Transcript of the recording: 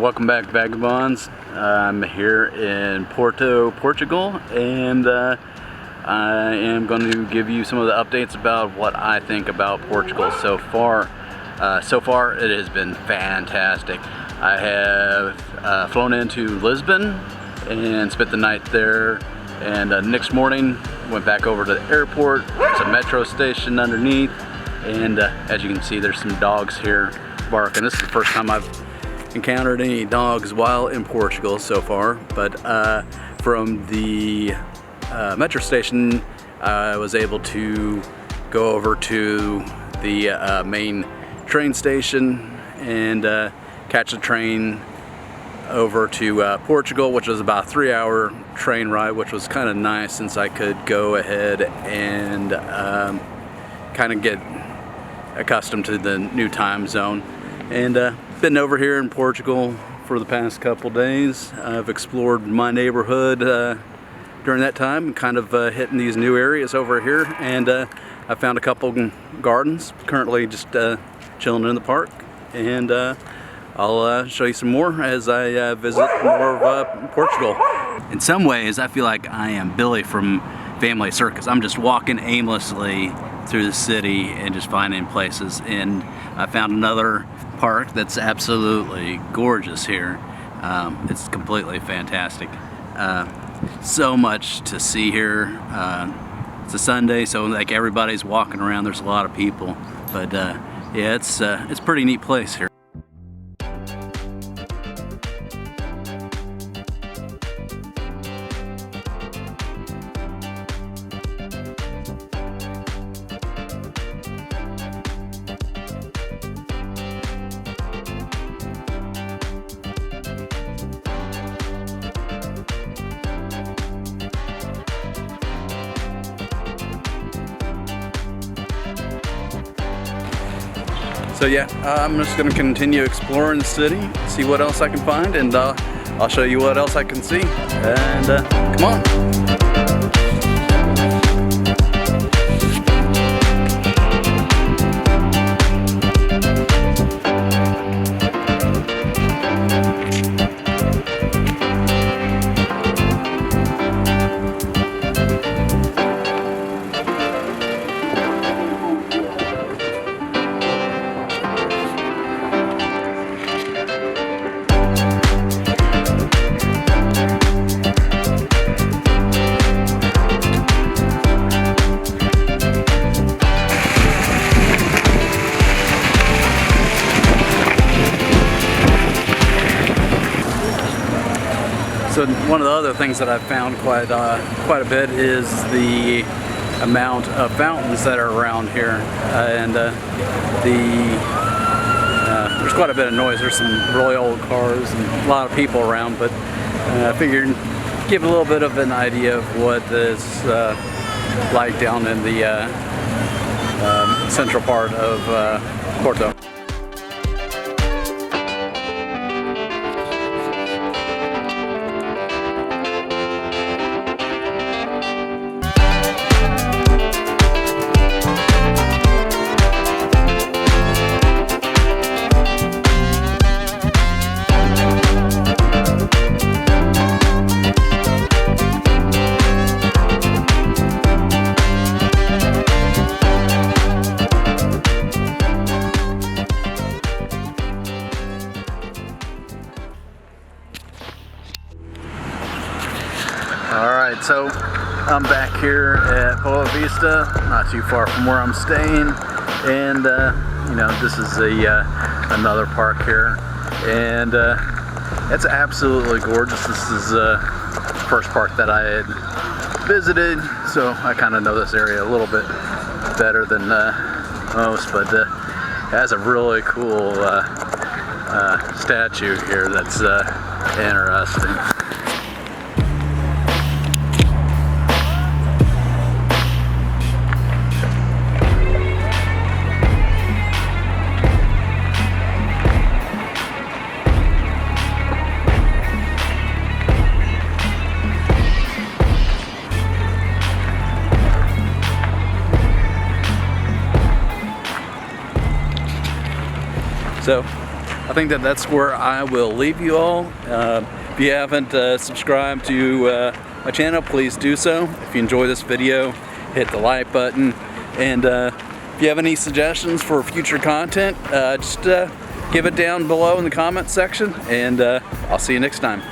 welcome back, Vagabonds. I'm here in Porto, Portugal, and I am going to give you some of the updates about what I think about Portugal so far. It has been fantastic. I have flown into Lisbon and spent the night there, and next morning went back over to the airport. There's a metro station underneath, and as you can see, there's some dogs here barking. This is the first time I've encountered any dogs while in Portugal so far, but from the metro station I was able to go over to the main train station and catch a train over to Portugal, which was about a 3-hour train ride, which was kind of nice since I could go ahead and kind of get accustomed to the new time zone. And been over here in Portugal for the past couple days. I've explored my neighborhood during that time and kind of hitting these new areas over here, and I found a couple gardens. Currently just chilling in the park, and I'll show you some more as I visit more of Portugal. In some ways I feel like I am Billy from Family Circus. I'm just walking aimlessly through the city and just finding places, and I found another park that's absolutely gorgeous here. It's completely fantastic. So much to see here. It's a Sunday, so like everybody's walking around. There's a lot of people, but yeah, it's a pretty neat place here. So yeah, I'm just going to continue exploring the city, see what else I can find, and I'll show you what else I can see. And come on. So one of the other things that I've found quite a bit is the amount of fountains that are around here, and there's quite a bit of noise. There's some really old cars and a lot of people around, but I figured give a little bit of an idea of what it's like down in the central part of Porto. Alright, so I'm back here at Boa Vista, not too far from where I'm staying, and you know, this is another park here, and it's absolutely gorgeous. This is the first park that I had visited, so I kind of know this area a little bit better than most, but it has a really cool statue here that's interesting. So I think that that's where I will leave you all. If you haven't subscribed to my channel, please do so. If you enjoy this video, hit the like button. And if you have any suggestions for future content, just give it down below in the comment section. And I'll see you next time.